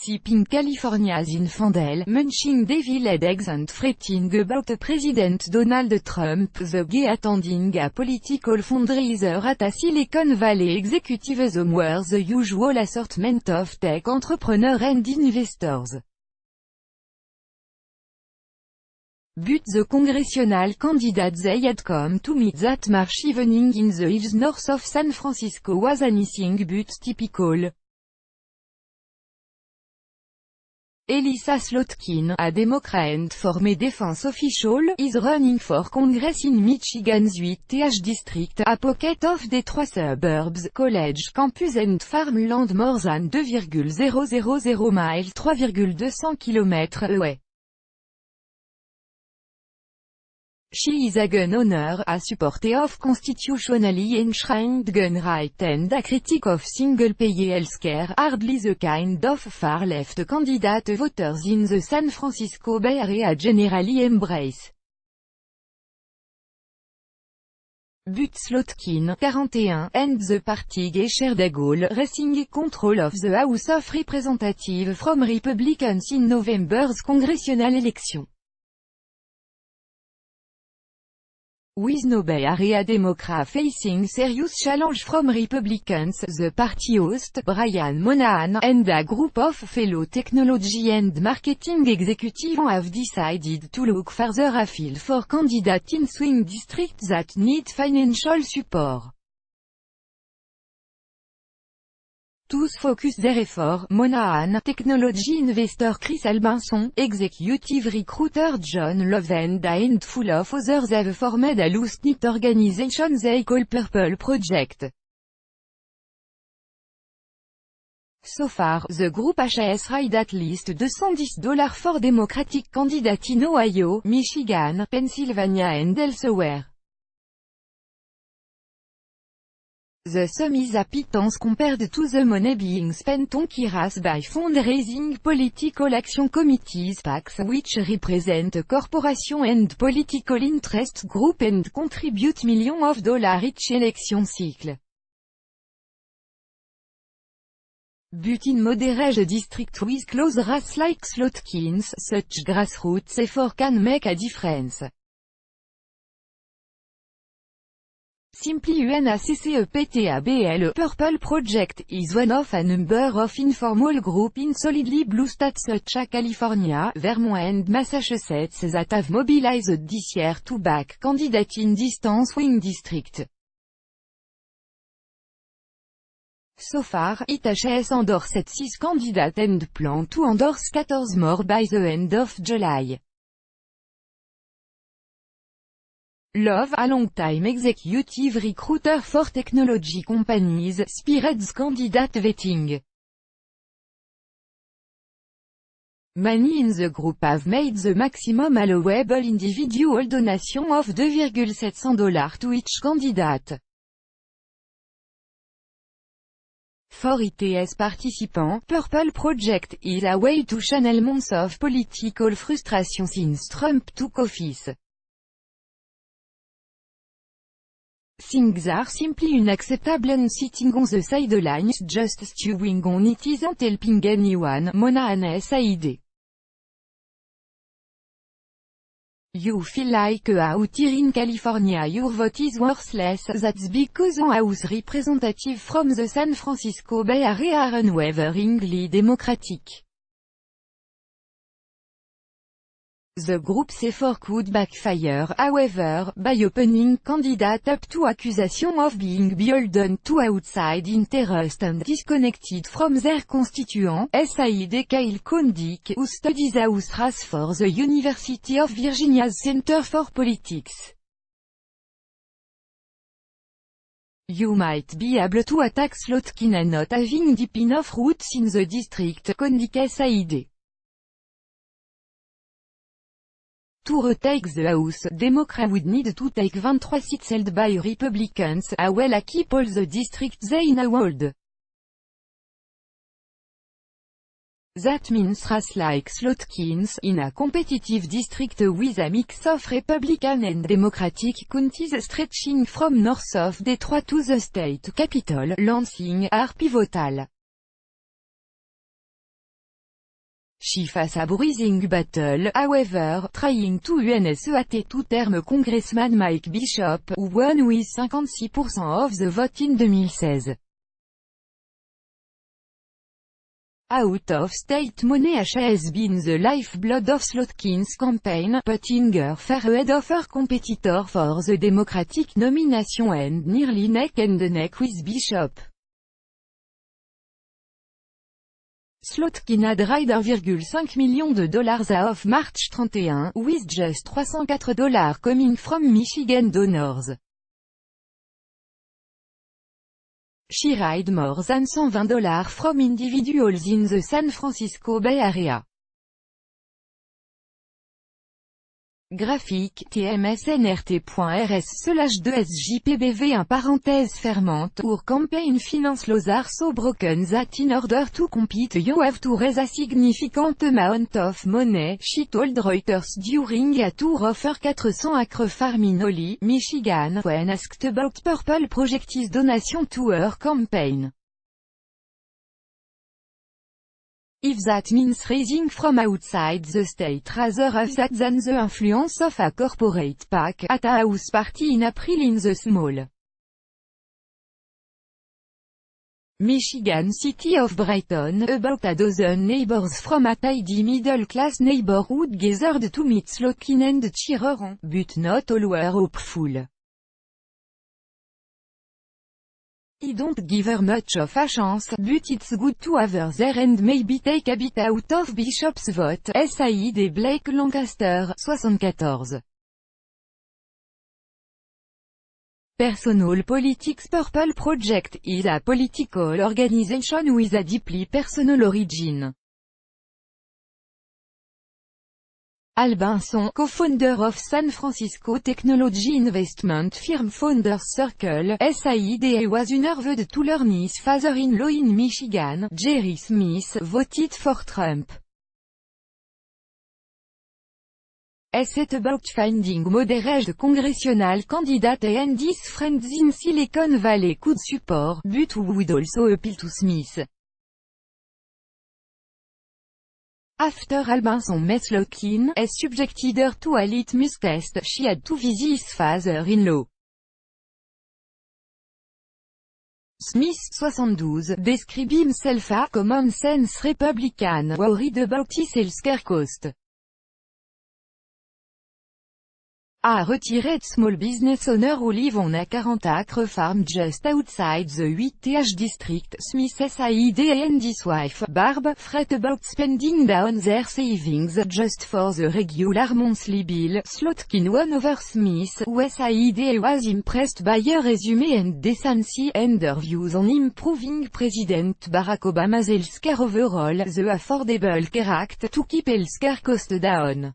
sipping California's infidel, munching devil eggs and fretting about President Donald Trump, the guy attending a political fundraiser at a Silicon Valley executive home were the usual assortment of tech entrepreneurs and investors. But the congressional candidate they had come to meet that March evening in the hills north of San Francisco was anything but typical. Elissa Slotkin, a Democrat and former defense official, is running for Congress in Michigan's 8th district, a pocket of Detroit suburbs, college campus and farmland more than 2,000 miles 3,200 km away. She is a gun owner, a supporter of constitutionally enshrined gun rights and a critic of single-payer healthcare, hardly the kind of far-left candidate voters in the San Francisco Bay Area generally embrace. But Slotkin, 41, and the party shared a goal, raising control of the House of Representatives from Republicans in November's congressional election. With no Bay Area Democrat facing serious challenge from Republicans, the party host, Brian Monahan, and a group of fellow technology and marketing executives have decided to look further afield for candidates in swing districts that need financial support. To focus their effort, Monahan, technology investor Chris Albinson, executive recruiter John Love and a handful of others have formed a loose-knit organization they call Purple Project. So far, the group has raised at least $210 for Democratic candidates in Ohio, Michigan, Pennsylvania and elsewhere. The sum is a pittance compared to the money being spent on KIRAS by fundraising political action committees (PACs), which represent corporations and political interest groups and contribute millions of dollars each election cycle. But in moderate districts with close race like Slotkin's, such grassroots effort can make a difference. Simply UNACCEPTABL Purple Project is one of a number of informal groups in solidly blue states such as California, Vermont and Massachusetts that have mobilized this year to back candidates in distant swing districts. So far, it has endorsed 6 candidates and plans to endorse 14 more by the end of July. Love, a long-time executive recruiter for technology companies, spearheads candidate vetting. Many in the group have made the maximum allowable individual donation of $2,700 to each candidate. For its participants, Purple Project is a way to channel months of political frustration since Trump took office. Things are simply unacceptable and sitting on the sidelines just stewing on it isn't helping anyone, Monahan said. You feel like out here in California your vote is worthless, that's because an House representative from the San Francisco Bay Area are unwaveringly Democratic. The group's effort could backfire, however, by opening candidates up to accusation of being beholden to outside interest and disconnected from their constituents, said Kyle Kondik, who studies House race for the University of Virginia's Center for Politics. You might be able to attack Slotkin and not having deep enough roots in the district, Kondik said. To retake the House, Democrats would need to take 23 seats held by Republicans, as well as keep all the districts they now hold. That means races like Slotkin's, in a competitive district with a mix of Republican and Democratic counties stretching from north of Detroit to the state capital, Lansing, are pivotal. She face a bruising battle, however, trying to win SEAT to term Congressman Mike Bishop, who won with 56% of the vote in 2016. Out-of-state money has been the lifeblood of Slotkin's campaign, putting her far ahead of her competitor for the Democratic nomination and nearly neck and neck with Bishop. Slotkin had raised $1,5 million of March 31, with just $304 coming from Michigan donors. She raised more than $120 from individuals in the San Francisco Bay Area. Graphique, tmsnrt.rs/2sjpbv fermante, our campaign finance laws are so broken that in order to compete you have to raise a significant amount of money, she told Reuters during a tour of her 400 acre farm in Holly, Michigan, when asked about Purple Project's donation to her campaign. If that means raising from outside the state rather that than the influence of a corporate PAC, at a house party in April in the small Michigan city of Brighton, about a dozen neighbors from a tidy middle-class neighborhood gathered to meet Slotkin and cheer her on, but not all were hopeful. I don't give her much of a chance, but it's good to have her there and maybe take a bit out of Bishop's vote, said Blake Lancaster, 74. Personal Politics Purple Project is a political organization with a deeply personal origin. Al Benson, co-founder of San Francisco technology investment firm Founders Circle, SAID, was interviewed to learn his father-in-law in Michigan, Jerry Smith, voted for Trump. Set about finding moderate congressional candidate and his friends in Silicon Valley could support, but who would also appeal to Smith. After Al Benson met Slotkin, subjected her to a litmus test, she had to visit his father-in-law. Smith, 72, described himself a common-sense Republican, worried about his healthcare cost. A retired small business owner who live on a 40-acre farm just outside the 8th district, Smith said and his wife, Barb, fret about spending down their savings just for the regular monthly bill. Slotkin won over Smith, who said was impressed by her resume and decency, and her views on improving President Barack Obama's healthcare overall, the Affordable Care Act, to keep healthcare costs down.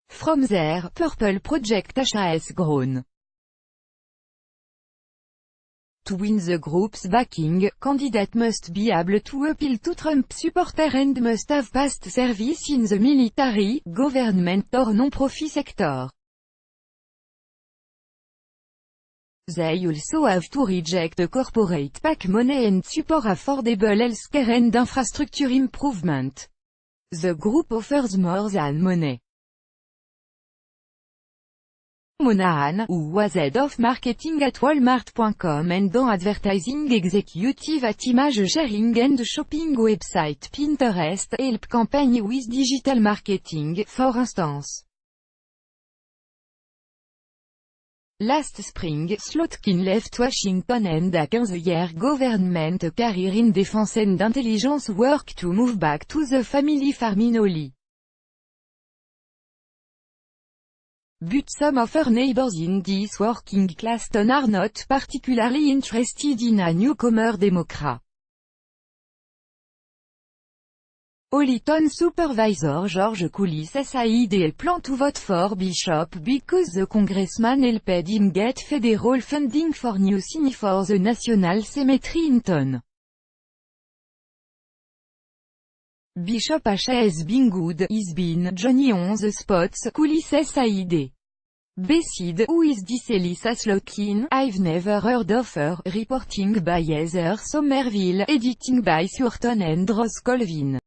From there, Purple Project has grown. To win the group's backing, candidate must be able to appeal to Trump supporters and must have past service in the military, government or non-profit sector. They also have to reject corporate PAC money and support affordable healthcare and infrastructure improvement. The group offers more than money. Monahan, who was head of marketing at Walmart.com and an advertising executive at image sharing and shopping website Pinterest, helped campaign with digital marketing, for instance. Last spring, Slotkin left Washington and a 15-year government career in defense and intelligence work to move back to the family farm in Holly. But some of her neighbors in this working class town are not particularly interested in a newcomer Democrat. Hollyton Supervisor George Coulis said he planned to vote for Bishop because the congressman helped him get federal funding for new cine for the National Cemetery in town. Bishop has been good, he's been Johnny on the spots, Coulis said. B-Seed, who is this Elisa Slotkin? I've never heard of her. Reporting by Heather Somerville, editing by Surton and Ross Colvin.